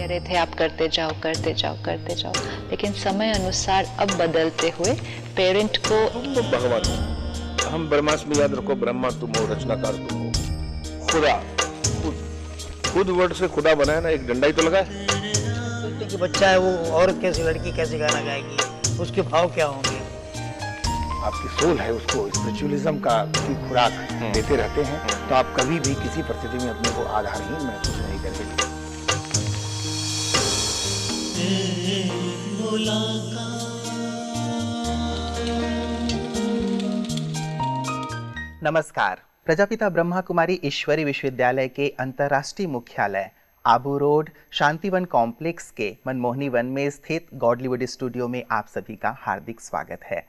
कह रहे थे आप करते जाओ करते जाओ करते जाओ, लेकिन समय अनुसार अब बदलते हुए पेरेंट को हम तो भगवान हो, हम ब्रह्मास्मि याद रखो, ब्रह्मा तुम हो, रचनाकार तुम हो, खुदा खुद वर्ड से खुदा बनाया ना, एक डंडा ही तो लगा है। कि बच्चा है वो, और कैसी लड़की कैसे गाना गाएगी, उसके भाव क्या होंगे। आपकी सोल है, उसको स्पिरिचुअलिज्म का की खुराक देते रहते हैं, तो आप कभी भी किसी परिस्थिति में अपने को आधारहीन महसूस नहीं करेंगे। नमस्कार। प्रजापिता ब्रह्मा कुमारी ईश्वरी विश्वविद्यालय के अंतर्राष्ट्रीय मुख्यालय आबू रोड शांतिवन कॉम्प्लेक्स के मनमोहनी वन में स्थित गॉडलीवुड स्टूडियो में आप सभी का हार्दिक स्वागत है।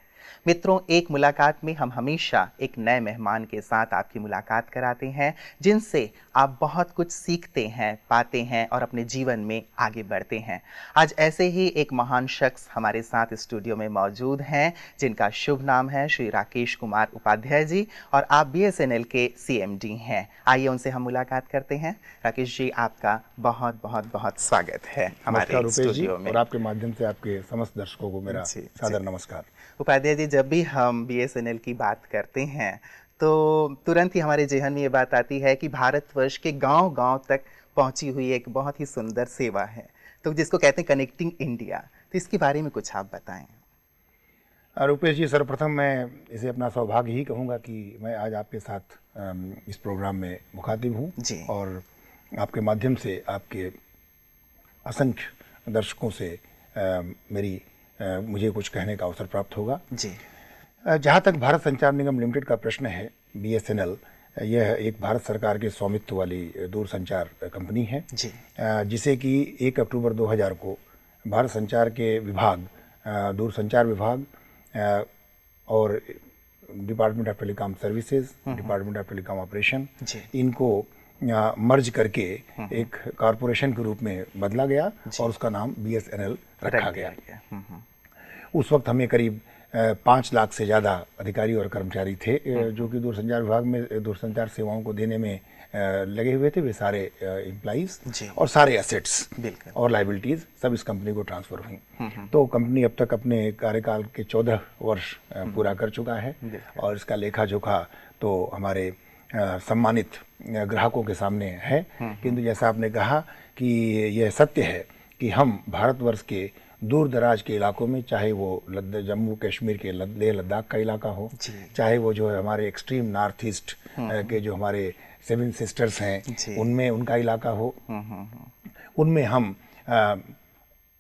मित्रों, एक मुलाकात में हम हमेशा एक नए मेहमान के साथ आपकी मुलाकात कराते हैं, जिनसे आप बहुत कुछ सीखते हैं, पाते हैं और अपने जीवन में आगे बढ़ते हैं। आज ऐसे ही एक महान शख्स हमारे साथ स्टूडियो में मौजूद हैं, जिनका शुभ नाम है श्री राकेश कुमार उपाध्याय जी, और आप BSNL के CMD हैं। आइए उनसे हम मुलाकात करते हैं। राकेश जी, आपका बहुत बहुत बहुत स्वागत है हमारे स्टूडियो में। और आपके माध्यम से आपके समस्त दर्शकों को मेरा सादर नमस्कार। उपाध्याय जी, जब भी हम BSNL की बात करते हैं तो तुरंत ही हमारे जेहन में ये बात आती है कि भारतवर्ष के गांव-गांव तक पहुंची हुई एक बहुत ही सुंदर सेवा है, तो जिसको कहते हैं कनेक्टिंग इंडिया। तो इसके बारे में कुछ आप बताएं। रुपेश जी, सर्वप्रथम मैं इसे अपना सौभाग्य ही कहूँगा कि मैं आज आपके साथ इस प्रोग्राम में मुखातिब हूँ और आपके माध्यम से आपके असंख्य दर्शकों से मुझे कुछ कहने का अवसर प्राप्त होगा जी। जहाँ तक भारत संचार निगम लिमिटेड का प्रश्न है, BSNL यह एक भारत सरकार के स्वामित्व वाली दूरसंचार कंपनी है जी, जिसे कि 1 अक्टूबर 2000 को भारत संचार के विभाग, दूरसंचार विभाग और department of telecom services, department of telecom operation, इनको मर्ज करके एक कॉरपोरेशन के रूप में बदला गया और उसका नाम BSNL रखा गया। उस वक्त हमें करीब 5 लाख से ज़्यादा अधिकारी और कर्मचारी थे जो कि दूरसंचार विभाग में दूरसंचार सेवाओं को देने में लगे हुए थे। वे सारे एम्प्लॉइज और सारे एसेट्स और लाइबिलिटीज़ सब इस कंपनी को ट्रांसफ़र हुई। तो कंपनी अब तक अपने कार्यकाल के 14 वर्ष पूरा कर चुका है और इसका लेखा जोखा तो हमारे सम्मानित ग्राहकों के सामने है। किंतु जैसा आपने कहा कि यह सत्य है कि हम भारतवर्ष के दूर दराज के इलाकों में, चाहे वो जम्मू कश्मीर के लेह लद्दाख का इलाका हो, चाहे वो जो है हमारे एक्सट्रीम नॉर्थ ईस्ट के जो हमारे 7 सिस्टर्स हैं उनमें उनका इलाका हो, उनमें हम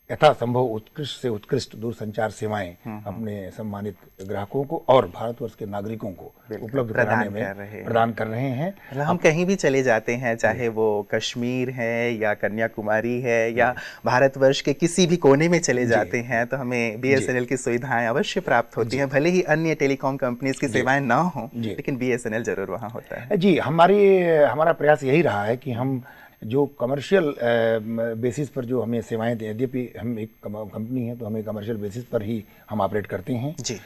यथासंभव उत्कृष्ट से उत्कृष्ट दूरसंचार सेवाएं अपने सम्मानित ग्राहकों को और भारतवर्ष के नागरिकों को उपलब्ध कराने में प्रदान कर रहे हैं। हम कहीं भी चले जाते हैं, चाहे वो कश्मीर है या कन्याकुमारी है या भारतवर्ष के किसी भी कोने में चले जाते हैं, तो हमें BSNL की सुविधाएं अवश्य प्राप्त होती हैं। भले ही अन्य टेलीकॉम कंपनीज की सेवाएं ना हों, लेकिन BSNL जरूर वहाँ होता है जी। हमारा प्रयास यही रहा है कि हम जो कमर्शियल बेसिस पर जो हमें सेवाएं दें, यद्यपि हम एक कंपनी है तो हमें कमर्शियल बेसिस पर ही हम ऑपरेट करते हैं जी,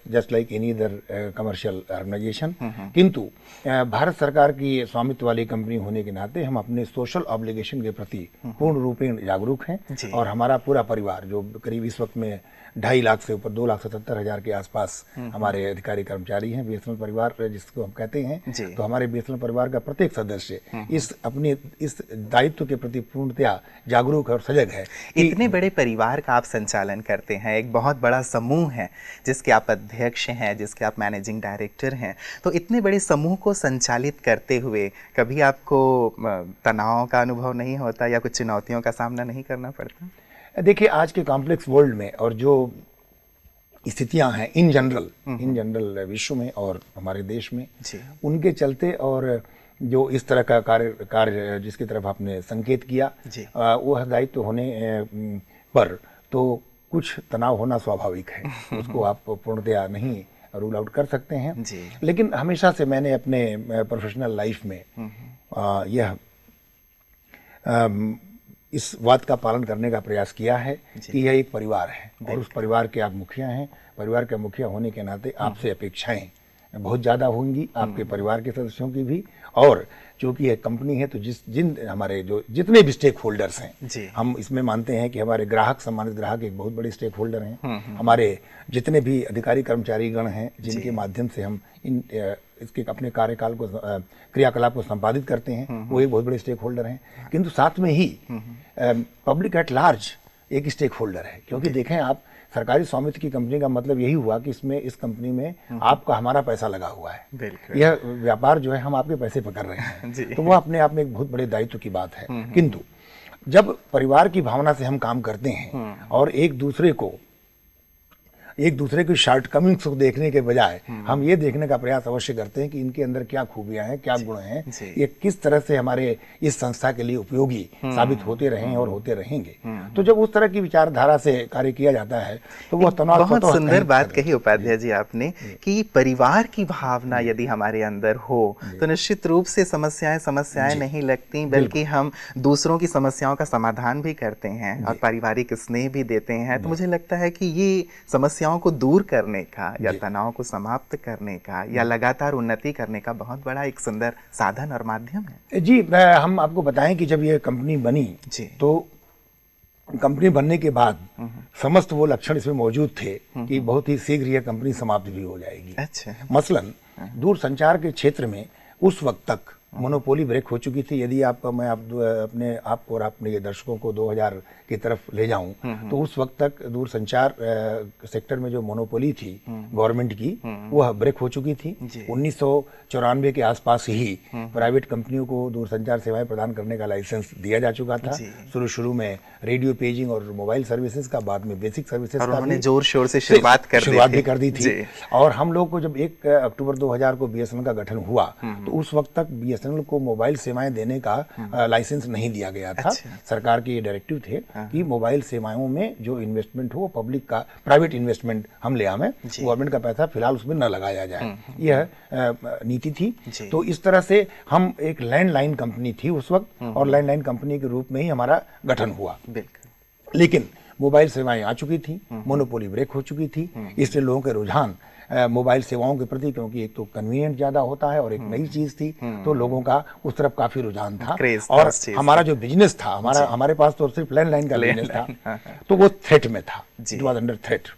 just like any other commercial organisation. किंतु भारत सरकार की स्वामित्व वाली कंपनी होने के नाते हम अपने सोशल ऑब्लिगेशन के प्रति पूर्ण रूप में जागरूक हैं और हमारा पूरा परिवार जो करीब इस वक्त में 2.5 लाख से ऊपर 2,77,000 के आसपास हमारे अधिकारी कर्मचारी हैं, BSNL परिवार जिसको हम कहते हैं। तो हमारे BSNL परिवार का प्रत्येक सदस्य इस दायित्व के प्रति पूर्णतया जागरूक और सजग है। इतने बड़े परिवार का आप संचालन करते हैं, एक बहुत बड़ा समूह है जिसके आप अध्यक्ष हैं, जिसके आप मैनेजिंग डायरेक्टर हैं, तो इतने बड़े समूह को संचालित करते हुए कभी आपको तनाव का अनुभव नहीं होता या कुछ चुनौतियों का सामना नहीं करना पड़ता? देखिए, आज के कॉम्प्लेक्स वर्ल्ड में और जो स्थितियां हैं इन जनरल विश्व में और हमारे देश में, उनके चलते और जो इस तरह का कार्य जिसकी तरफ आपने संकेत किया, वो दायित्व होने पर तो कुछ तनाव होना स्वाभाविक है। उसको आप पूर्णतया नहीं रूल आउट कर सकते हैं। लेकिन हमेशा से मैंने अपने प्रोफेशनल लाइफ में इस बात का पालन करने का प्रयास किया है कि यह एक परिवार है और उस परिवार के आप मुखिया हैं। परिवार के मुखिया होने के नाते आपसे अपेक्षाएं बहुत ज़्यादा होंगी, आपके परिवार के सदस्यों की भी और चूंकि यह कंपनी है तो जिन हमारे जो जितने भी स्टेक होल्डर्स हैं, हम इसमें मानते हैं कि हमारे ग्राहक, सम्मानित ग्राहक एक बहुत बड़े स्टेक होल्डर हैं। हमारे जितने भी अधिकारी कर्मचारी गण हैं जिनके माध्यम से हम इसके अपने कार्यकाल को, क्रियाकलाप को संपादित करते हैं, वो एक बहुत बड़े स्टेक होल्डर हैं। किंतु साथ में ही पब्लिक एट लार्ज एक स्टेक होल्डर है, क्योंकि देखें आप, सरकारी स्वामित्व की कंपनी का मतलब यही हुआ कि इस कंपनी में आपका हमारा पैसा लगा हुआ है। यह व्यापार जो है हम आपके पैसे पर कर रहे हैं, तो वो अपने आप में एक बहुत बड़े दायित्व की बात है। किंतु जब परिवार की भावना से हम काम करते हैं और एक दूसरे की शॉर्टकमिंग्स को देखने के बजाय हम ये देखने का प्रयास अवश्य करते हैं कि इनके अंदर क्या खूबियां हैं, क्या गुण हैं, ये किस तरह से हमारे इस संस्था के लिए उपयोगी साबित होते रहे और होते रहेंगे। तो जब उस तरह की विचारधारा से कार्य किया जाता है तो वह तनाव। बहुत सुंदर बात कही उपाध्याय जी आपने कि परिवार की भावना यदि हमारे अंदर हो तो निश्चित रूप से समस्याएं नहीं लगती, बल्कि हम दूसरों की समस्याओं का समाधान भी करते हैं और पारिवारिक स्नेह भी देते हैं। तो मुझे लगता है कि ये समस्या को दूर करने का या तनाव को समाप्त करने का या लगातार उन्नति करने का बहुत बड़ा एक सुंदर साधन और माध्यम है। जी, हम आपको बताएं कि जब ये कंपनी बनी तो कंपनी बनने के बाद समस्त वो लक्षण इसमें मौजूद थे कि बहुत ही शीघ्र यह कंपनी समाप्त भी हो जाएगी। अच्छा। मसलन दूरसंचार के क्षेत्र में उस वक्त तक मोनोपोली ब्रेक हो चुकी थी। यदि आपको और अपने ये दर्शकों को 2000 की तरफ ले जाऊं तो उस वक्त तक दूरसंचार सेक्टर में जो मोनोपोली थी गवर्नमेंट की, वह ब्रेक हो चुकी थी। 1994 के आसपास ही प्राइवेट कंपनियों को दूरसंचार सेवाएं प्रदान करने का लाइसेंस दिया जा चुका था। शुरू में रेडियो पेजिंग और मोबाइल सर्विसेज का, बाद में बेसिक सर्विसेज का भी जोर शोर से शुरुआत भी कर दी थी। और हम लोग को जब 1 अक्टूबर 2000 को बीएसएनएल का गठन हुआ तो उस वक्त तक बीएसएनएल को मोबाइल सेवाएं देने का लाइसेंस नहीं दिया गया था। सरकार के ये डायरेक्टिव थे कि मोबाइल सेवाओं में जो इन्वेस्टमेंट हो पब्लिक का, प्राइवेट इन्वेस्टमेंट हम ले आवे, गवर्नमेंट का पैसा फिलहाल उसमें न लगाया जाए, यह नीति थी। तो इस तरह से हम एक लैंडलाइन कंपनी थी उस वक्त और लैंडलाइन कंपनी के रूप में ही हमारा गठन हुआ। लेकिन मोबाइल सेवाएं आ चुकी थी, मोनोपोली ब्रेक हो चुकी थी, इसलिए लोगों के रुझान मोबाइल सेवाओं के प्रति, क्योंकि एक तो कन्वीनियंट ज्यादा होता है और एक नई चीज थी, तो लोगों का उस तरफ काफी रुझान था। और हमारा जो बिजनेस था, हमारे पास तो सिर्फ लैंडलाइन का बिजनेस था, तो वो थ्रेट में था, इट वाज अंडर थ्रेट।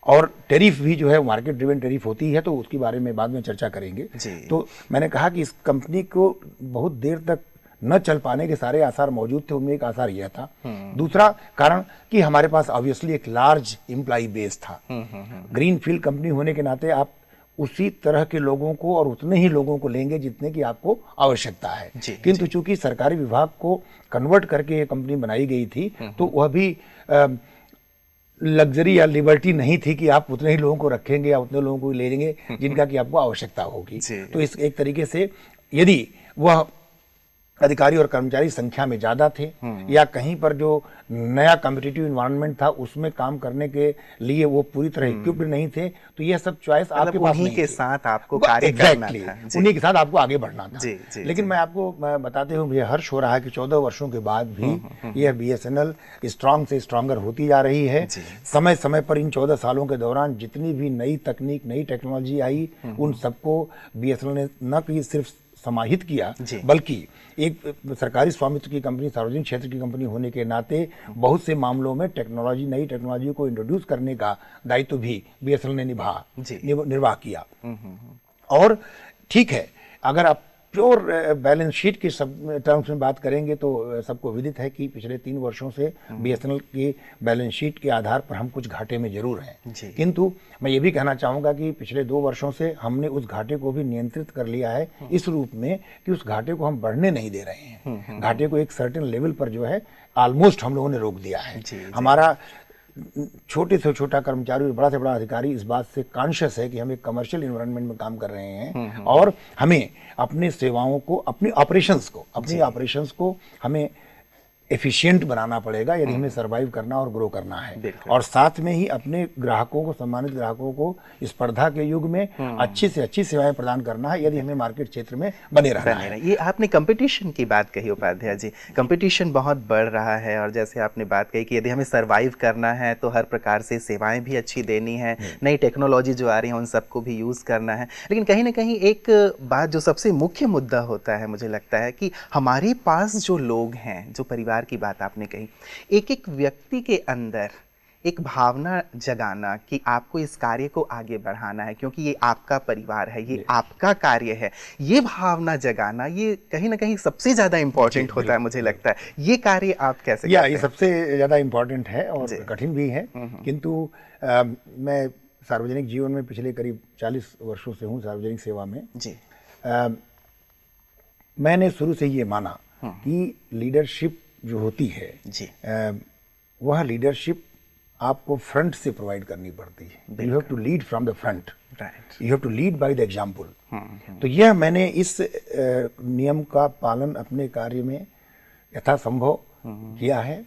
और टैरिफ भी जो है मार्केट ड्रिवन टैरिफ होती है, तो उसके बारे में बाद में चर्चा करेंगे। तो मैंने कहा कि इस कंपनी को बहुत देर तक न चल पाने के सारे आसार मौजूद थे, उनमें एक आसार यह था। दूसरा कारण कि हमारे पास ऑब्वियसली एक लार्ज एम्प्लॉय बेस था। ग्रीन फील्ड कंपनी होने के नाते आप उसी तरह के लोगों को और उतने ही लोगों को लेंगे जितने की आपको आवश्यकता है। किंतु चूंकि सरकारी विभाग को कन्वर्ट करके ये कंपनी बनाई गई थी, तो वह भी लग्जरी या लिबर्टी नहीं थी कि आप उतने ही लोगों को रखेंगे या उतने लोगों को ले लेंगे जिनका कि आपको आवश्यकता होगी। तो इस एक तरीके से यदि वह अधिकारी और कर्मचारी संख्या में ज्यादा थे या कहीं पर जो नया कॉम्पिटिटिव इन्वायरमेंट था उसमें काम करने के लिए वो पूरी तरह इक्विप्ड नहीं थे, तो ये सब चॉइस आपके पास नहीं के साथ आपको कार्य करना था, उन्हीं के साथ आपको आगे बढ़ना था। लेकिन मैं आपको बताते हुए मुझे हर्ष हो रहा है कि 14 वर्षों के बाद भी यह बीएसएनएल स्ट्रांग से स्ट्रांगर होती जा रही है। समय समय पर इन 14 सालों के दौरान जितनी भी नई तकनीक, नई टेक्नोलॉजी आई, उन सबको बीएसएनएल ने न कि सिर्फ समाहित किया, बल्कि एक सरकारी स्वामित्व की कंपनी, सार्वजनिक क्षेत्र की कंपनी होने के नाते बहुत से मामलों में नई टेक्नोलॉजी को इंट्रोड्यूस करने का दायित्व भी बीएसएनएल ने निर्वाह किया। और ठीक है, अगर आप प्योर बैलेंस शीट की टर्म्स में बात करेंगे तो सबको विदित है कि पिछले 3 वर्षों से बीएसएनएल की बैलेंस शीट के आधार पर हम कुछ घाटे में जरूर हैं। किंतु मैं ये भी कहना चाहूंगा कि पिछले 2 वर्षों से हमने उस घाटे को भी नियंत्रित कर लिया है, इस रूप में कि उस घाटे को हम बढ़ने नहीं दे रहे हैं। घाटे को एक सर्टेन लेवल पर जो है ऑलमोस्ट हम लोगों ने रोक दिया है। हमारा छोटे से छोटा कर्मचारी और बड़ा से बड़ा अधिकारी इस बात से कॉन्शियस है कि हम एक कमर्शियल एनवायरनमेंट में काम कर रहे हैं और हमें अपनी सेवाओं को, अपनी ऑपरेशंस को हमें एफिशिएंट बनाना पड़ेगा यदि हमें सर्वाइव करना और ग्रो करना है। और साथ में ही अपने ग्राहकों को, सम्मानित ग्राहकों को स्पर्धा के युग में अच्छी से अच्छी सेवाएं प्रदान करना है यदि हमें मार्केट क्षेत्र में बने रहना है। ये आपने कंपटीशन की बात कही उपाध्याय जी, कंपटीशन बहुत बढ़ रहा है और जैसे आपने बात कही कि यदि हमें सर्वाइव करना है तो हर प्रकार से सेवाएं भी अच्छी देनी है, नई टेक्नोलॉजी जो आ रही है उन सबको भी यूज़ करना है। लेकिन कहीं ना कहीं एक बात जो सबसे मुख्य मुद्दा होता है मुझे लगता है कि हमारे पास जो लोग हैं, जो परिवार की बात आपने कही, एक एक व्यक्ति के अंदर एक भावना जगाना कि आपको इस कार्य को आगे बढ़ाना है क्योंकि ये आपका परिवार है, ये आपका कार्य है, ये भावना जगाना ये कहीं ना कहीं सबसे ज्यादा इंपॉर्टेंट होता है मुझे लगता है। ये कार्य आप कैसे करते हैं? ये सबसे ज्यादा इंपॉर्टेंट है और कठिन भी है, किंतु मैं सार्वजनिक जीवन में पिछले करीब 40 वर्षों से हूँ सार्वजनिक सेवा में जी। मैंने शुरू से ये माना कि लीडरशिप जो होती है जी, वह लीडरशिप आपको फ्रंट से प्रोवाइड करनी पड़ती है। You have to lead from the front, you have to lead by the example. तो यह मैंने इस नियम का पालन अपने कार्य में यथासंभव किया है।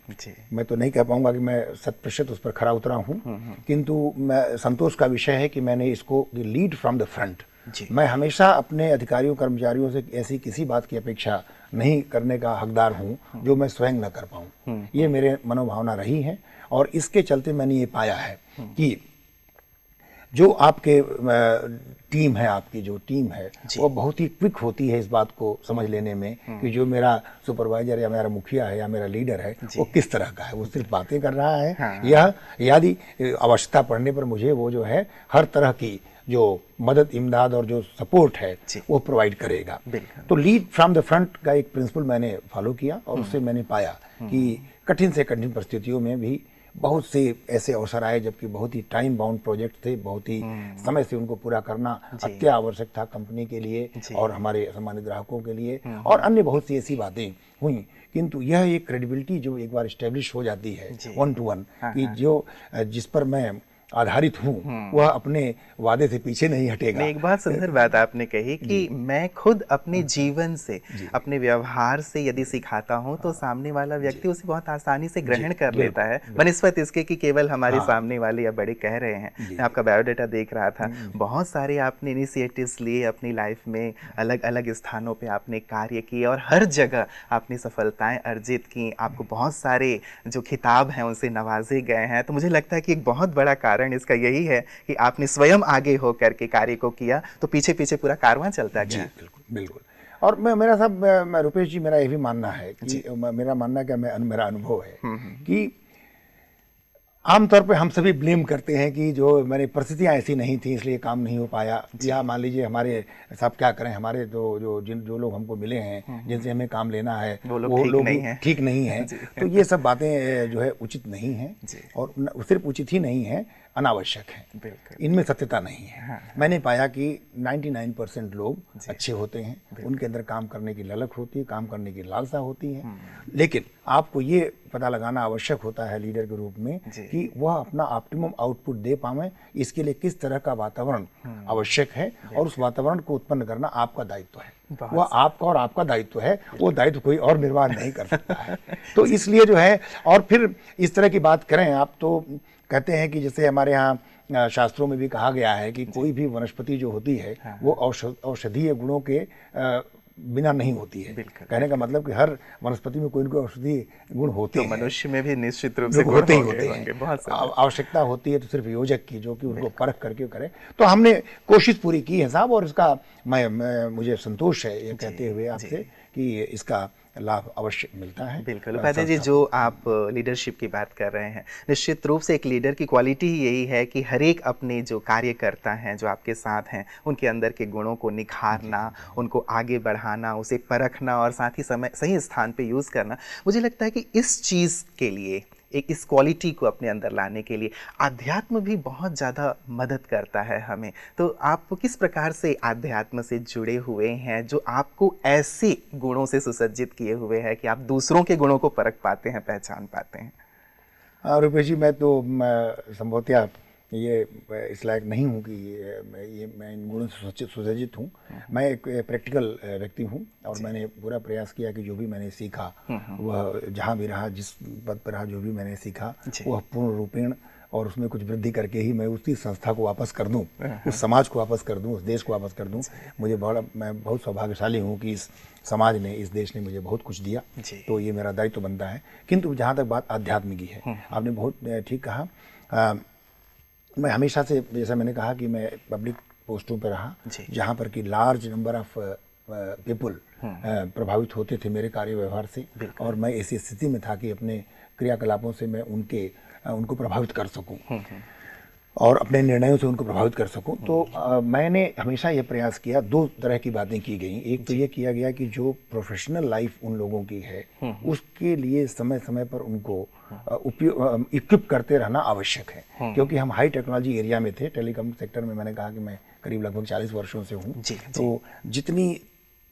मैं तो नहीं कह पाऊंगा कि मैं 100% उस पर खरा उतरा हूँ, किंतु मैं संतोष का विषय है कि मैंने इसको लीड फ्रॉम द फ्रंट। मैं हमेशा अपने अधिकारियों कर्मचारियों से ऐसी किसी बात की अपेक्षा नहीं करने का हकदार हूँ जो मैं स्वयं न कर पाऊँ। ये मेरे मनोभावना रही है और इसके चलते मैंने ये पाया है कि जो आपके टीम है, आपकी जो टीम है वो बहुत ही क्विक होती है इस बात को समझ लेने में कि जो मेरा सुपरवाइजर या मेरा मुखिया है या मेरा लीडर है वो किस तरह का है। वो सिर्फ बातें कर रहा है या यदि आवश्यकता पड़ने पर मुझे वो जो है हर तरह की जो मदद, इमदाद और जो सपोर्ट है वो प्रोवाइड करेगा। तो लीड फ्रॉम द फ्रंट का एक प्रिंसिपल मैंने फॉलो किया और उससे मैंने पाया कि कठिन से कठिन परिस्थितियों में भी बहुत से ऐसे अवसर आए जबकि बहुत ही टाइम बाउंड प्रोजेक्ट थे, बहुत ही समय से उनको पूरा करना अत्यावश्यक था कंपनी के लिए और हमारे सम्मानित ग्राहकों के लिए, और अन्य बहुत सी ऐसी बातें हुई। किंतु यह एक क्रेडिबिलिटी जो एक बार एस्टेब्लिश हो जाती है 1 to 1 कि जो जिस पर मैं आधारित हूँ वह अपने वादे से पीछे नहीं हटेगा। एक बात सुंदर बात आपने कही कि मैं खुद अपने जीवन से, अपने व्यवहार से यदि सिखाता हूँ तो सामने वाला व्यक्ति उसे बहुत आसानी से ग्रहण कर लेता है, बनिस्बत इसके कि केवल हमारे सामने वाले या बड़े कह रहे हैं। मैं आपका बायोडाटा देख रहा था, बहुत सारे आपने इनिशिएटिव्स लिए अपनी लाइफ में, अलग अलग स्थानों पे आपने कार्य किए और हर जगह आपने सफलताएं अर्जित की। आपको बहुत सारे जो खिताब हैं उनसे नवाजे गए हैं। तो मुझे लगता है कि एक बहुत बड़ा कारण इसका यही है कि आपने स्वयं आगे होकर के कार्य को किया तो पीछे पीछे पूरा कारवां चलता गया। बिल्कुल बिल्कुल। और मैं रुपेश जी, मेरा ये भी मानना है कि मेरा मानना क्या, मेरा अनुभव है कि आमतौर पे हम सभी ब्लेम करते हैं कि जो मैंने परिस्थितियां ऐसी नहीं थी इसलिए काम नहीं हो पाया, या मान लीजिए हमारे साहब क्या करें, हमारे जो लोग हमको मिले हैं जिनसे हमें काम लेना है वो लोग ठीक नहीं है। तो ये सब बातें जो है उचित नहीं है और सिर्फ उचित ही नहीं है, अनावश्यक है, इनमें सत्यता नहीं है। मैंने पाया कि 99% लोग अच्छे होते हैं, उनके अंदर काम करने की ललक होती है, काम करने की लालसा होती है, लेकिन आपको ये पता लगाना आवश्यक होता है लीडर के रूप में कि वह अपना ऑप्टिमम आउटपुट दे पावे, इसके लिए किस तरह का वातावरण आवश्यक है और उस वातावरण को उत्पन्न करना आपका दायित्व है। वह आपका और आपका दायित्व है, वो दायित्व कोई और निर्वाह नहीं कर सकता है। तो इसलिए जो है, और फिर इस तरह की बात करें आप तो कहते हैं कि जैसे हमारे यहाँ शास्त्रों में भी कहा गया है कि कोई भी वनस्पति जो होती है वो औषधीय गुणों के बिना नहीं होती है। कहने का मतलब कि हर वनस्पति में कोई न कोई औषधीय गुण होते हैं। मनुष्य में भी निश्चित रूप से होते हैं। आवश्यकता होती है तो सिर्फ योजक की, जो कि उनको परख करके करे। तो हमने कोशिश पूरी की है साहब, और इसका मुझे संतोष है ये कहते हुए आपसे कि इसका लाभ अवश्य मिलता है। बिल्कुल उपाध्याय जी, जो आप लीडरशिप की बात कर रहे हैं, निश्चित रूप से एक लीडर की क्वालिटी ही यही है कि हर एक अपने जो कार्यकर्ता हैं, जो आपके साथ हैं, उनके अंदर के गुणों को निखारना, उनको आगे बढ़ाना, उसे परखना और साथ ही समय सही स्थान पे यूज़ करना। मुझे लगता है कि इस चीज़ के लिए, एक इस क्वालिटी को अपने अंदर लाने के लिए आध्यात्म भी बहुत ज़्यादा मदद करता है हमें। तो आप किस प्रकार से आध्यात्म से जुड़े हुए हैं जो आपको ऐसे गुणों से सुसज्जित किए हुए हैं कि आप दूसरों के गुणों को परख पाते हैं, पहचान पाते हैं? रुपेश जी, मैं तो संभवतः ये इस लायक नहीं हूँ कि ये मैं इन गुणों से सुसज्जित हूँ। मैं एक प्रैक्टिकल व्यक्ति हूँ और मैंने पूरा प्रयास किया कि जो भी मैंने सीखा वह जहाँ भी रहा, जिस पद पर रहा, जो भी मैंने सीखा वह पूर्ण रूपेण और उसमें कुछ वृद्धि करके ही मैं उसी संस्था को वापस कर दूं, उस समाज को वापस कर दूं, उस देश को वापस कर दूं। मैं बहुत सौभाग्यशाली हूं कि इस समाज ने, इस देश ने मुझे बहुत कुछ दिया, तो ये मेरा दायित्व बनता है। किंतु जहाँ तक बात आध्यात्म की है, आपने बहुत ठीक कहा। मैं हमेशा से, जैसा मैंने कहा कि मैं पब्लिक पोस्टों पर रहा जहाँ पर कि लार्ज नंबर ऑफ पीपल प्रभावित होते थे मेरे कार्य व्यवहार से, और मैं ऐसी स्थिति में था कि अपने क्रियाकलापों से मैं उनको प्रभावित कर सकूं और अपने निर्णयों से उनको प्रभावित कर सकूं। तो मैंने हमेशा ये प्रयास किया, दो तरह की बातें की गई। एक तो ये किया गया कि जो प्रोफेशनल लाइफ उन लोगों की है उसके लिए समय समय पर उनको इक्विप करते रहना आवश्यक है, क्योंकि हम हाई टेक्नोलॉजी एरिया में थे। टेलीकॉम सेक्टर में मैंने कहा कि मैं करीब लगभग 40 वर्षों से हूँ। तो जितनी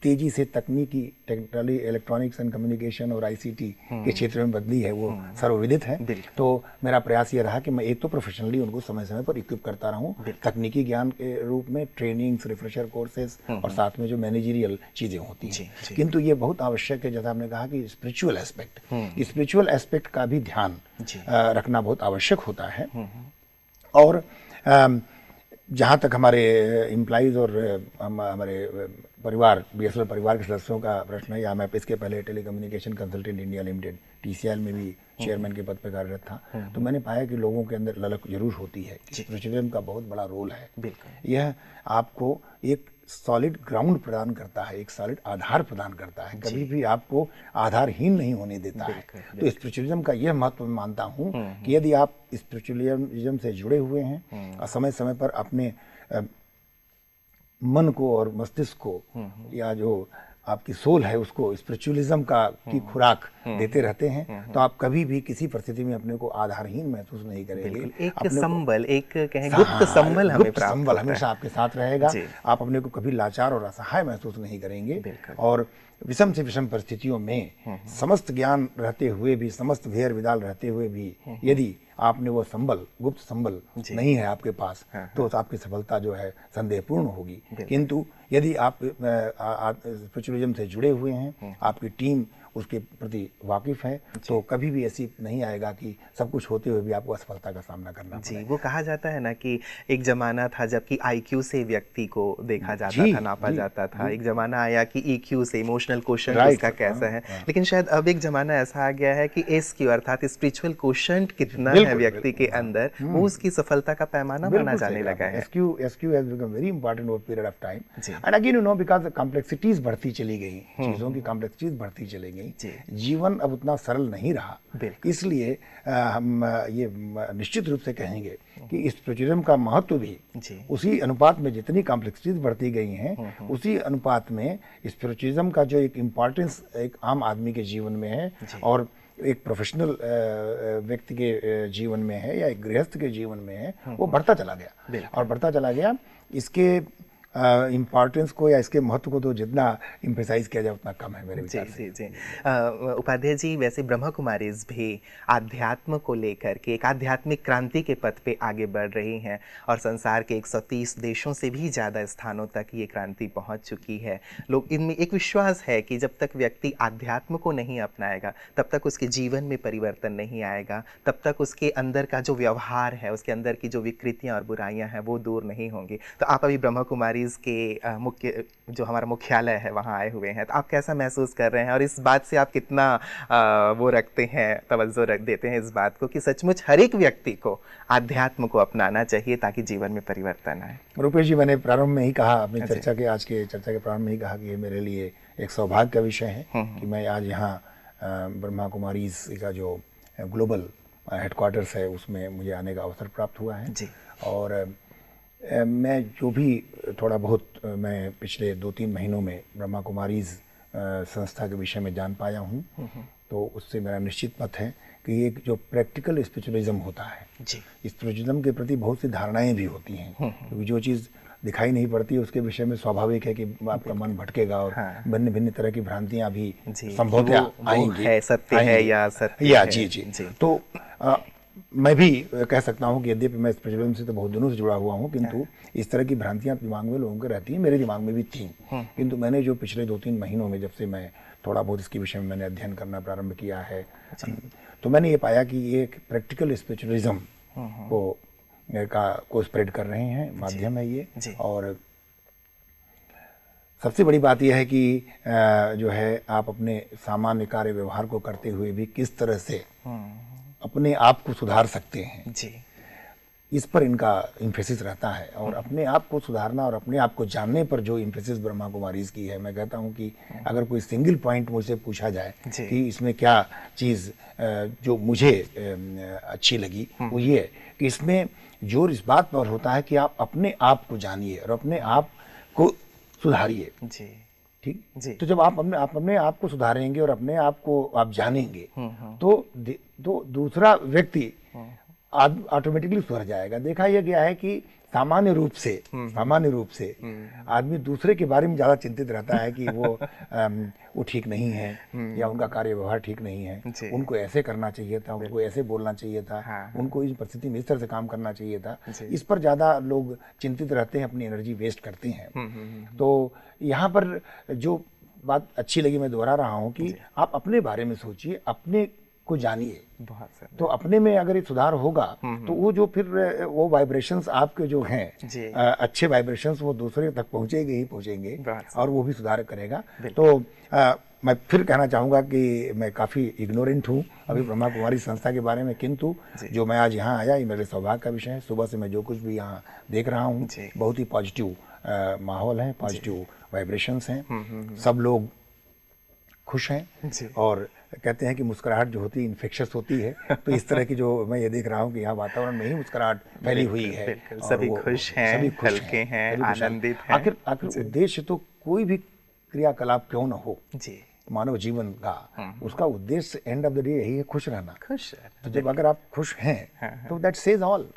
तेजी से तकनीकी टेक्नोलॉजी, इलेक्ट्रॉनिक्स एंड कम्युनिकेशन और आईसीटी के क्षेत्र में बदली है वो सर्वविदित है। तो मेरा प्रयास ये रहा कि मैं एक तो प्रोफेशनली उनको समय समय पर इक्विप करता रहूं तकनीकी ज्ञान के रूप में, ट्रेनिंग्स, रिफ्रेशर कोर्सेज और साथ में जो मैनेजरियल चीज़ें होती हैं। किंतु ये बहुत आवश्यक है, जैसा आपने कहा कि स्पिरिचुअल एस्पेक्ट का भी ध्यान रखना बहुत आवश्यक होता है। और जहाँ तक हमारे एम्प्लॉइज़ और हमारे परिवार, बीएसएनएल परिवार के सदस्यों का प्रश्न है, या मैं इसके पहले telecommunication consultant India limited TCL में भी चेयरमैन के पद पर कार्यरत था, तो मैंने पाया कि लोगों के अंदर ललक जरूर होती है। स्पिरिचुअलिज्म का बहुत बड़ा रोल है। यह आपको एक सॉलिड ग्राउंड प्रदान करता है, एक सॉलिड आधार प्रदान करता है, कभी भी आपको आधारहीन नहीं होने देता है। तो स्पिरिचुअलिज्म का यह महत्व मैं मानता हूँ कि यदि आप स्पिरिचुअलिज्म से जुड़े हुए हैं और समय समय पर अपने मन को और मस्तिष्क को या जो आपकी सोल है उसको स्पिरिचुअलिज्म की खुराक देते रहते हैं, तो आप कभी भी किसी परिस्थिति में अपने को आधारहीन महसूस नहीं करेंगे। एक संबल, एक कहें गुप्त संबल हमें प्राप्त संबल हमेशा आपके साथ रहेगा। आप अपने को कभी लाचार और असहाय महसूस नहीं करेंगे। और विषम से विषम परिस्थितियों में समस्त ज्ञान रहते हुए भी, समस्त भेर विदाल रहते हुए भी, यदि आपने वो संबल, गुप्त संबल नहीं है आपके पास, तो आपकी सफलता जो है संदेहपूर्ण होगी। किंतु यदि आप स्पिरिचुअलिज्म से जुड़े हुए हैं, आपकी टीम उसके प्रति वाकिफ है, तो कभी भी ऐसी नहीं आएगा कि सब कुछ होते हुए भी आपको असफलता का सामना करना पड़े। वो कहा जाता है ना कि एक जमाना था जबकि IQ से व्यक्ति को देखा जाता था, नापा जाता था। एक जमाना आया कि EQ से, इमोशनल क्वोशंट उसका कैसा है। लेकिन शायद अब एक जमाना ऐसा आ गया है कि SQ अर्थात स्पिरिचुअल क्वोशंट कितना है व्यक्ति के अंदर, वो उसकी सफलता का पैमाना माना जाने लगा है। SQ has become very important over a period of time. And again, you know, because the complexities बढ़ती चली गई, चीजों की कॉम्प्लेक्सिटीज बढ़ती चली गई, जीवन अब उतना सरल नहीं रहा। इसलिए हम ये निश्चित रूप से कहेंगे कि स्पिरिचुअलिज्म का महत्व भी उसी अनुपात में, जितनी कॉम्प्लेक्सिटीज बढ़ती गई हैं, उसी अनुपात में स्पिरिचुअलिज्म का जो एक इम्पोर्टेंस एक आम आदमी के जीवन में है और एक प्रोफेशनल व्यक्ति के जीवन में है या एक गृहस्थ के जीवन में है, वो बढ़ता चला गया और बढ़ता चला गया। इसके इम्पोर्टेंस को या इसके महत्व को तो जितना इम्फेसाइज किया जाए उतना कम है मेरे विचार से। जी। उपाध्याय जी, वैसे ब्रह्मा कुमारीज भी आध्यात्म को लेकर के एक आध्यात्मिक क्रांति के पथ पे आगे बढ़ रही हैं और संसार के 130 देशों से भी ज़्यादा स्थानों तक ये क्रांति पहुंच चुकी है। लोग इनमें एक विश्वास है कि जब तक व्यक्ति आध्यात्म को नहीं अपनाएगा तब तक उसके जीवन में परिवर्तन नहीं आएगा, तब तक उसके अंदर का जो व्यवहार है, उसके अंदर की जो विकृतियाँ और बुराइयाँ हैं वो दूर नहीं होंगी। तो आप अभी ब्रह्मा कुमारी के मुख्य जो हमारा मुख्यालय है वहाँ आए हुए हैं, तो आप कैसा महसूस कर रहे हैं और इस बात से आप कितना वो रखते हैं, तवज्जो रख देते हैं इस बात को कि सचमुच हर एक व्यक्ति को आध्यात्म को अपनाना चाहिए ताकि जीवन में परिवर्तन आए? रुपेश जी, मैंने प्रारंभ में ही कहा, अपनी आज के चर्चा के प्रारंभ में ही कहा कि ये मेरे लिए एक सौभाग्य का विषय है कि मैं आज यहाँ ब्रह्मा कुमारीज का जो ग्लोबल हेडक्वार्टर्स है उसमें मुझे आने का अवसर प्राप्त हुआ है। और मैं जो भी थोड़ा बहुत मैं पिछले 2-3 महीनों में ब्रह्मा कुमारीज संस्था के विषय में जान पाया हूँ, तो उससे मेरा निश्चित मत है कि एक जो प्रैक्टिकल स्पिरिचुअलिज्म होता है, स्पिरिचुअलिज्म के प्रति बहुत सी धारणाएं भी होती हैं, क्योंकि जो चीज़ दिखाई नहीं पड़ती उसके विषय में स्वाभाविक है कि आपका मन भटकेगा और भिन्न भिन्न तरह की भ्रांतियां भी संभवतः आएंगी, सत्य है या असत्य है। जी। तो मैं भी कह सकता हूँ कि यद्यपि मैं स्पिरिचुअलिज्म से तो बहुत दिनों से जुड़ा हुआ हूँ, किंतु इस तरह की भ्रांतियां दिमाग में लोगों के रहती हैं, मेरे दिमाग में भी थी। किंतु मैंने जो पिछले 2-3 महीनों में जब से मैं थोड़ा बहुत इसके विषय में मैंने अध्ययन करना प्रारंभ किया है, तो मैंने ये पाया कि ये एक प्रैक्टिकल स्पिरिचुअलिज्म को स्प्रेड कर रहे हैं, माध्यम है ये। और सबसे बड़ी बात यह है कि जो है आप अपने सामान्य कार्य व्यवहार को करते हुए भी किस तरह से अपने आप को सुधार सकते हैं जी, इस पर इनका इम्फेसिस रहता है। और अपने आप को सुधारना और अपने आप को जानने पर जो इम्फेसिस ब्रह्मा कुमारीज की है, मैं कहता हूँ कि अगर कोई सिंगल पॉइंट मुझसे पूछा जाए कि इसमें क्या चीज़ जो मुझे अच्छी लगी, वो ये है कि इसमें जोर इस बात पर होता है कि आप अपने आप को जानिए और अपने आप को सुधारिए जी, ठीक जी। तो जब आप अपने आप को सुधारेंगे और अपने आप को आप जानेंगे तो दूसरा व्यक्ति ऑटोमेटिकली सुधर जाएगा। देखा यह गया है कि सामान्य रूप से आदमी दूसरे के बारे में ज्यादा चिंतित रहता है कि वो ठीक नहीं है या उनका कार्य व्यवहार ठीक नहीं है, उनको ऐसे करना चाहिए था, उनको ऐसे बोलना चाहिए था, उनको इस परिस्थिति में इस तरह से काम करना चाहिए था, इस पर ज्यादा लोग चिंतित रहते हैं, अपनी एनर्जी वेस्ट करते हैं। तो यहाँ पर जो बात अच्छी लगी, मैं दोहरा रहा हूँ कि आप अपने बारे में सोचिए, अपने को जानिए। तो अपने में अगर ये सुधार होगा तो वो जो फिर वो वाइब्रेशंस आपके जो हैं अच्छे वाइब्रेशंस वो दूसरे तक पहुंचेंगे और वो भी सुधार करेगा। तो मैं फिर कहना चाहूँगा कि मैं काफ़ी इग्नोरेंट हूँ अभी ब्रह्मा कुमारी संस्था के बारे में, किंतु जो मैं आज यहाँ आया ये मेरे सौभाग्य का विषय है। सुबह से मैं जो कुछ भी यहाँ देख रहा हूँ बहुत ही पॉजिटिव माहौल है, पॉजिटिव वाइब्रेशंस हैं, सब लोग खुश हैं और कहते हैं कि मुस्कुराहट जो होती है इन्फेक्शस होती है। तो इस तरह की जो मैं ये देख रहा हूँ कि यहाँ वातावरण में ही मुस्कुराहट फैली हुई है, सभी खुश हैं, हल्के हैं, आनंदित हैं। आखिर उद्देश्य तो कोई भी क्रियाकलाप क्यों न हो जी मानव जीवन का, उसका उद्देश्य एंड ऑफ द डे यही है, खुश रहना। तो जब अगर आप खुश हैं तो दैट सेज ऑल।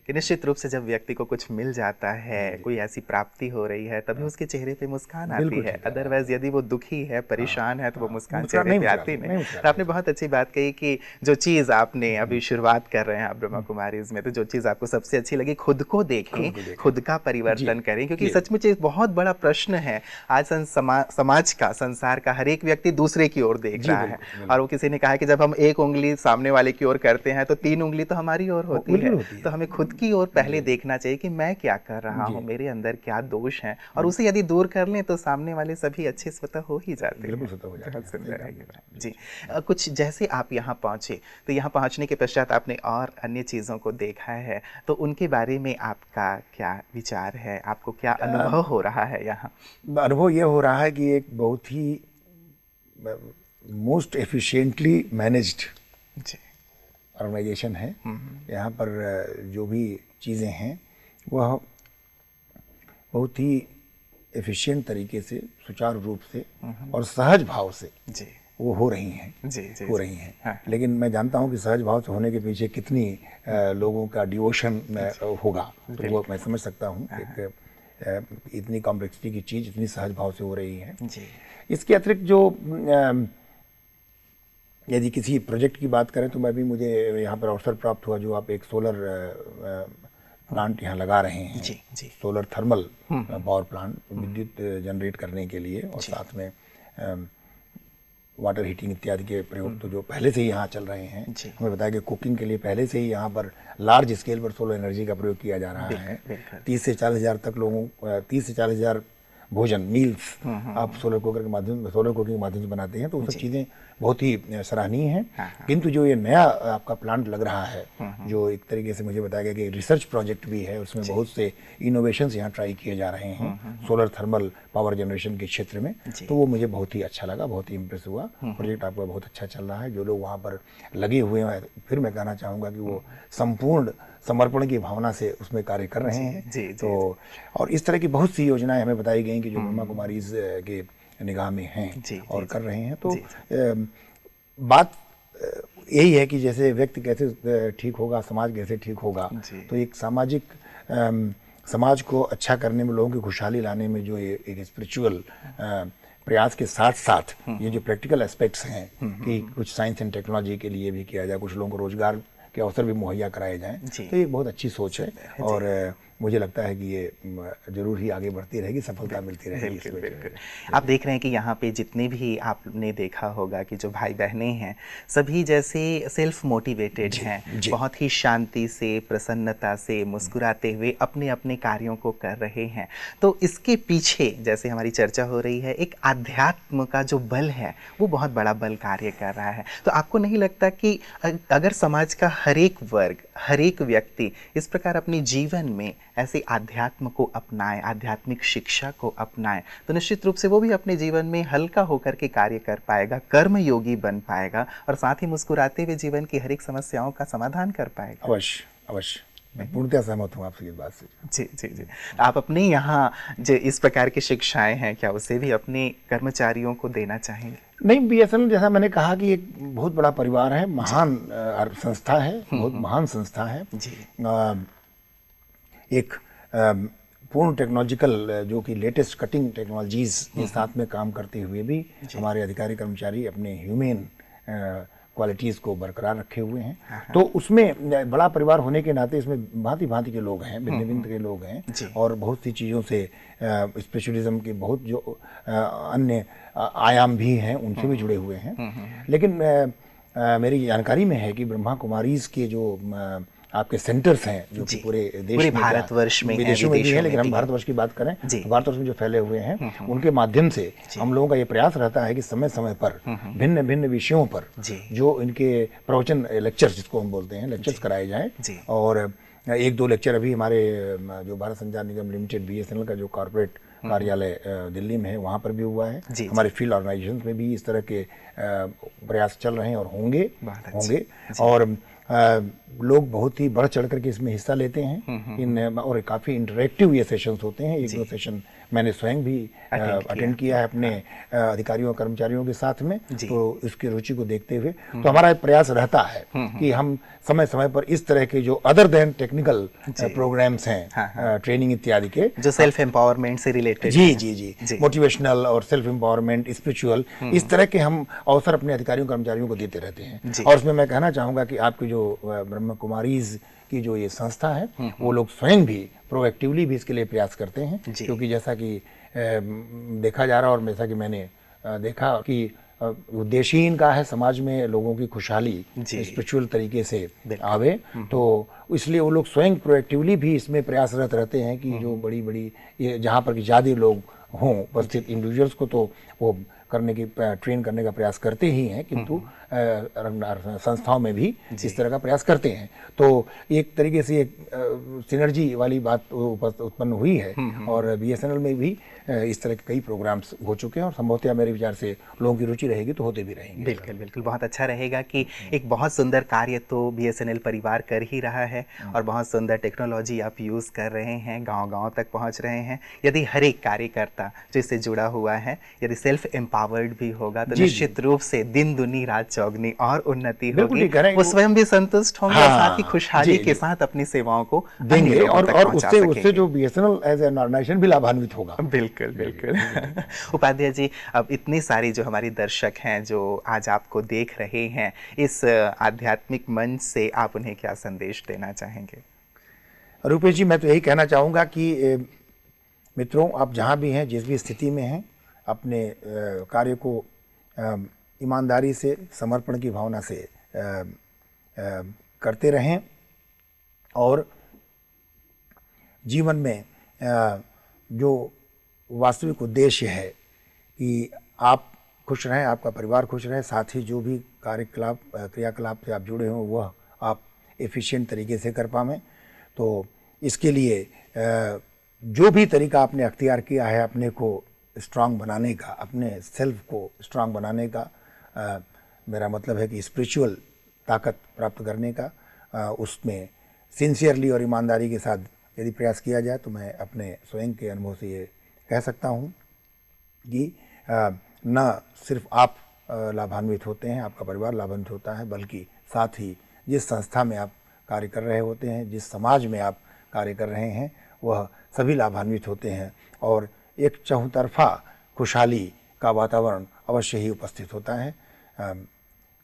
कि निश्चित रूप से जब व्यक्ति को कुछ मिल जाता है, कोई ऐसी प्राप्ति हो रही है, तभी उसके चेहरे पे मुस्कान आती है। अदरवाइज यदि वो दुखी है, परेशान है, तो वो मुस्कान चेहरे पे आती नहीं। तो आपने बहुत अच्छी बात कही कि जो चीज़ आपने अभी शुरुआत कर रहे हैं आप ब्रह्मा कुमारीज में, तो जो चीज़ आपको सबसे अच्छी लगी, खुद को देखें, खुद का परिवर्तन करें, क्योंकि सचमुच एक बहुत बड़ा प्रश्न है आज समाज का, संसार का। हर एक व्यक्ति दूसरे की ओर देख रहा है और वो किसी ने कहा कि जब हम एक उंगली सामने वाले की ओर करते हैं तो 3 उंगली तो हमारी ओर होती है। तो हमें खुद की ओर पहले देखना चाहिए कि मैं क्या कर रहा हूँ, मेरे अंदर क्या दोष हैं, और उसे यदि दूर कर लें तो सामने वाले सभी अच्छे स्वतः हो ही जाते हैं। बहुत सुंदर है जी। कुछ जैसे आप यहाँ पहुँचे, तो यहाँ पहुँचने के पश्चात आपने और अन्य चीज़ों को देखा है, तो उनके बारे में आपका क्या विचार है, आपको क्या अनुभव हो रहा है यहाँ? अनुभव ये हो रहा है कि एक बहुत ही मोस्ट एफिशिएंटली मैनेज्ड ऑर्गेनाइजेशन है। यहाँ पर जो भी चीज़ें हैं वह बहुत ही एफिशिएंट तरीके से, सुचारू रूप से और सहज भाव से वो हो रही हैं। हाँ। लेकिन मैं जानता हूँ कि सहज भाव से होने के पीछे कितनी लोगों का डिवोशन होगा, तो वो मैं समझ सकता हूँ। एक इतनी कॉम्प्लेक्सिटी की चीज़ इतनी सहज भाव से हो रही है। इसके अतिरिक्त जो यदि किसी प्रोजेक्ट की बात करें तो मुझे यहाँ पर अवसर प्राप्त हुआ, जो आप एक सोलर प्लांट यहाँ लगा रहे हैं जी। सोलर थर्मल पावर प्लांट, विद्युत जनरेट करने के लिए, और साथ में वाटर हीटिंग इत्यादि के प्रयोग तो जो पहले से ही यहाँ चल रहे हैं। हमें बताया कि कुकिंग के लिए पहले से ही यहाँ पर लार्ज स्केल पर सोलर एनर्जी का प्रयोग किया जा रहा है। 30 से 40 हज़ार तक लोगों 30 से 40 हज़ार भोजन मील्स आप सोलर कुकिंग के माध्यम से बनाते हैं, तो वो सब चीज़ें बहुत ही सराहनीय हैं। किंतु जो ये नया आपका प्लांट लग रहा है, जो एक तरीके से मुझे बताया गया कि रिसर्च प्रोजेक्ट भी है, उसमें बहुत से इनोवेशंस यहाँ ट्राई किए जा रहे हैं सोलर थर्मल पावर जनरेशन के क्षेत्र में, तो वो मुझे बहुत ही अच्छा लगा, बहुत ही इम्प्रेस हुआ। प्रोजेक्ट आपका बहुत अच्छा चल रहा है। जो लोग वहाँ पर लगे हुए हैं, फिर मैं कहना चाहूँगा कि वो संपूर्ण समर्पण की भावना से उसमें कार्य कर रहे हैं। तो और इस तरह की बहुत सी योजनाएं हमें बताई गई कि जो ब्रह्मा कुमारीज के निगाह में हैं और कर रहे हैं। तो बात यही है कि जैसे व्यक्ति कैसे ठीक होगा, समाज कैसे ठीक होगा। तो एक सामाजिक समाज को अच्छा करने में, लोगों की खुशहाली लाने में जो एक स्पिरिचुअल प्रयास के साथ साथ ये जो प्रैक्टिकल एस्पेक्ट्स हैं कि कुछ साइंस एंड टेक्नोलॉजी के लिए भी किया जाए, कुछ लोगों को रोजगार के अवसर भी मुहैया कराए जाएं। तो ये बहुत अच्छी सोच है और मुझे लगता है कि ये जरूर ही आगे बढ़ती रहेगी, सफलता मिलती रहेगी। बिल्कुल बिल्कुल। आप देख रहे हैं कि यहाँ पे जितने भी आपने देखा होगा कि जो भाई बहनें हैं सभी जैसे सेल्फ मोटिवेटेड हैं, बहुत ही शांति से, प्रसन्नता से, मुस्कुराते हुए अपने अपने कार्यों को कर रहे हैं। तो इसके पीछे जैसे हमारी चर्चा हो रही है, एक आध्यात्म का जो बल है वो बहुत बड़ा बल कार्य कर रहा है। तो आपको नहीं लगता कि अगर समाज का हर एक वर्ग, हर एक व्यक्ति इस प्रकार अपने जीवन में ऐसे आध्यात्म को अपनाए, आध्यात्मिक शिक्षा को अपनाए, तो निश्चित रूप से वो भी अपने जीवन में हल्का होकर के कार्य कर पाएगा, कर्म योगी बन पाएगा और साथ ही मुस्कुराते हुए जीवन की हर एक समस्याओं का समाधान कर पाएगा। अवश्य अवश्य, मैं पूर्णतः सहमत हूँ आपसे इस बात से। जी जी जी। आप अपने यहाँ जो इस प्रकार की शिक्षाएं हैं, क्या उसे भी अपने कर्मचारियों को देना चाहेंगे? नहीं, बीएसएनएल जैसा मैंने कहा कि एक बहुत बड़ा परिवार है, महान संस्था है, बहुत महान संस्था है जी। एक पूर्ण टेक्नोलॉजिकल जो कि लेटेस्ट कटिंग टेक्नोलॉजीज के साथ में काम करते हुए भी हमारे अधिकारी कर्मचारी अपने ह्यूमन क्वालिटीज़ को बरकरार रखे हुए हैं। तो उसमें बड़ा परिवार होने के नाते इसमें भांति भांति के लोग हैं, भिन्न भिन्न के लोग हैं और बहुत सी चीज़ों से स्पेशलिज्म के बहुत जो अन्य आयाम भी हैं उनसे भी जुड़े हुए हैं। लेकिन मेरी जानकारी में है कि ब्रह्मा कुमारीज के जो आपके सेंटर्स हैं जो कि पूरे देश पूरे में, भारतवर्ष में विदेशों में भी हैं, लेकिन हम भारतवर्ष की बात करें तो भारतवर्ष में जो फैले हुए हैं उनके माध्यम से हम लोगों का ये प्रयास रहता है कि समय समय पर भिन्न भिन्न विषयों पर जो इनके प्रवचन, लेक्चर्स जिसको हम बोलते हैं, लेक्चर्स कराए जाएं। और एक दो लेक्चर अभी हमारे जो भारत संचार निगम लिमिटेड बीएसएनएल का जो कॉर्पोरेट कार्यालय दिल्ली में है वहाँ पर भी हुआ है। हमारे फील्ड ऑर्गेनाइजेशन में भी इस तरह के प्रयास चल रहे हैं और होंगे। और लोग बहुत ही बढ़ चढ़ करके इसमें हिस्सा लेते हैं इन, और काफ़ी इंटरेक्टिव ये सेशंस होते हैं। एक दो सेशन मैंने स्वयं भी अटेंड किया है अपने अधिकारियों कर्मचारियों के साथ में, तो इसकी रुचि को देखते हुए तो हमारा प्रयास रहता है कि हम समय समय पर इस तरह के जो अदर देन टेक्निकल प्रोग्राम्स हैं, ट्रेनिंग इत्यादि के, जो सेल्फ एम्पावरमेंट से रिलेटेड, जी, मोटिवेशनल और सेल्फ एम्पावरमेंट, स्पिरिचुअल, इस तरह के हम अवसर अपने अधिकारियों कर्मचारियों को देते रहते हैं। और उसमें मैं कहना चाहूँगा कि आपकी जो ब्रह्मा कुमारीज की जो ये संस्था है वो लोग स्वयं भी प्रोएक्टिवली भी इसके लिए प्रयास करते हैं, क्योंकि जैसा कि देखा जा रहा और जैसा कि मैंने देखा कि उद्देश्य ही इनका है समाज में लोगों की खुशहाली स्पिरिचुअल तरीके से आवे, तो इसलिए वो लोग स्वयं प्रोएक्टिवली भी इसमें प्रयासरत रहते हैं कि जो बड़ी बड़ी जहाँ पर कि ज़्यादा लोग हों उपस्थित इंडिविजुअल्स को तो वो करने की ट्रेन करने का प्रयास करते ही हैं, किंतु संस्थाओं में भी इस तरह का प्रयास करते हैं। तो एक तरीके से एक सिनर्जी वाली बात उत्पन्न हुई है और बीएसएनएल में भी इस तरह के कई प्रोग्राम्स हो चुके हैं और संभवतः मेरे विचार से लोगों की रुचि रहेगी तो होते भी रहेंगे। बिल्कुल बिल्कुल, बहुत अच्छा रहेगा कि एक बहुत सुंदर कार्य तो बीएसएनएल परिवार कर ही रहा है और बहुत सुंदर टेक्नोलॉजी आप यूज़ कर रहे हैं, गांव-गांव तक पहुंच रहे हैं। यदि हर एक कार्यकर्ता जो इससे जुड़ा हुआ है यदि सेल्फ एम्पावर्ड भी होगा तो निश्चित रूप से दिन दुनी रात चौगनी और उन्नति होगी, वो स्वयं भी संतुष्ट होंगे और साथ ही खुशहाली के साथ अपनी सेवाओं को देंगे और उससे जो बीएसएनएल एज एन ऑर्गेनाइजेशन भी लाभान्वित होगा। बिल्कुल बिल्कुल। उपाध्याय जी, अब इतने सारे जो हमारे दर्शक हैं जो आज आपको देख रहे हैं, इस आध्यात्मिक मंच से आप उन्हें क्या संदेश देना चाहेंगे? रूपेश जी, मैं तो यही कहना चाहूँगा कि मित्रों, आप जहाँ भी हैं, जिस भी स्थिति में हैं, अपने कार्य को ईमानदारी से, समर्पण की भावना से करते रहें और जीवन में जो वास्तविक उद्देश्य है कि आप खुश रहें, आपका परिवार खुश रहे, साथ ही जो भी क्रियाकलाप से आप जुड़े हों वह आप एफिशिएंट तरीके से कर पाएं। तो इसके लिए जो भी तरीका आपने अख्तियार किया है अपने को स्ट्रांग बनाने का, अपने सेल्फ को स्ट्रांग बनाने का, मेरा मतलब है कि स्पिरिचुअल ताकत प्राप्त करने का, उसमें सिंसियरली और ईमानदारी के साथ यदि प्रयास किया जाए तो मैं अपने स्वयं के अनुभव से ये कह सकता हूँ कि न सिर्फ आप लाभान्वित होते हैं, आपका परिवार लाभान्वित होता है, बल्कि साथ ही जिस संस्था में आप कार्य कर रहे होते हैं, जिस समाज में आप कार्य कर रहे हैं, वह सभी लाभान्वित होते हैं और एक चहुतरफा खुशहाली का वातावरण अवश्य ही उपस्थित होता है।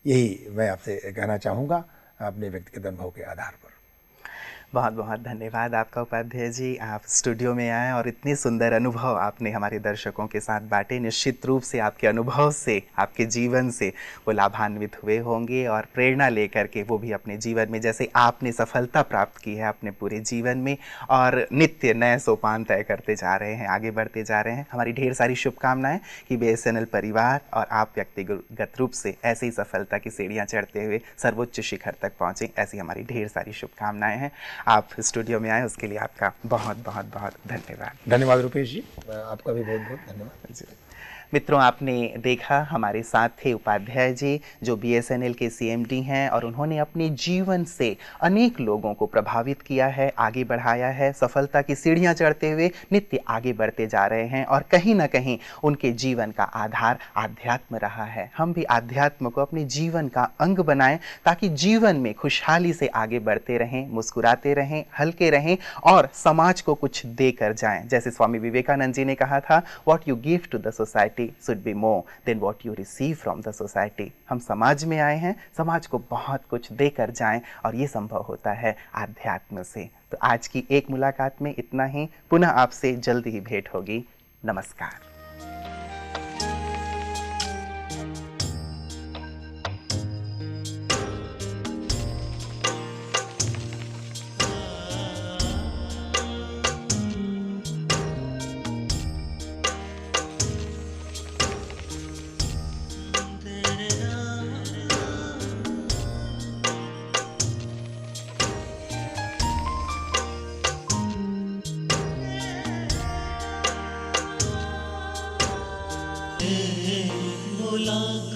यही मैं आपसे कहना चाहूँगा। अपने व्यक्तिगत अनुभव के आधार पर। बहुत बहुत धन्यवाद आपका उपाध्याय जी, आप स्टूडियो में आए और इतने सुंदर अनुभव आपने हमारे दर्शकों के साथ बांटे। निश्चित रूप से आपके अनुभव से, आपके जीवन से वो लाभान्वित हुए होंगे और प्रेरणा लेकर के वो भी अपने जीवन में, जैसे आपने सफलता प्राप्त की है अपने पूरे जीवन में और नित्य नए सोपान तय करते जा रहे हैं, आगे बढ़ते जा रहे हैं। हमारी ढेर सारी शुभकामनाएं कि BSNL परिवार और आप व्यक्तिगत रूप से ऐसे ही सफलता की सीढ़ियाँ चढ़ते हुए सर्वोच्च शिखर तक पहुँचें, ऐसी हमारी ढेर सारी शुभकामनाएं हैं। आप स्टूडियो में आए उसके लिए आपका बहुत बहुत बहुत धन्यवाद। धन्यवाद रुपेश जी, आपका भी बहुत बहुत धन्यवाद। मित्रों, आपने देखा हमारे साथ थे उपाध्याय जी जो BSNL के CMD हैं और उन्होंने अपने जीवन से अनेक लोगों को प्रभावित किया है, आगे बढ़ाया है, सफलता की सीढ़ियां चढ़ते हुए नित्य आगे बढ़ते जा रहे हैं और कहीं ना कहीं उनके जीवन का आधार आध्यात्म रहा है। हम भी आध्यात्म को अपने जीवन का अंग बनाएं ताकि जीवन में खुशहाली से आगे बढ़ते रहें, मुस्कुराते रहें, हल्के रहें और समाज को कुछ देकर जाएं। जैसे स्वामी विवेकानंद जी ने कहा था, what you give to the society should be more than what you receive from the society। हम समाज में आए हैं, समाज को बहुत कुछ देकर जाएं और ये संभव होता है आध्यात्म से। तो आज की एक मुलाकात में इतना ही, पुनः आपसे जल्दी ही भेंट होगी। नमस्कार। बोला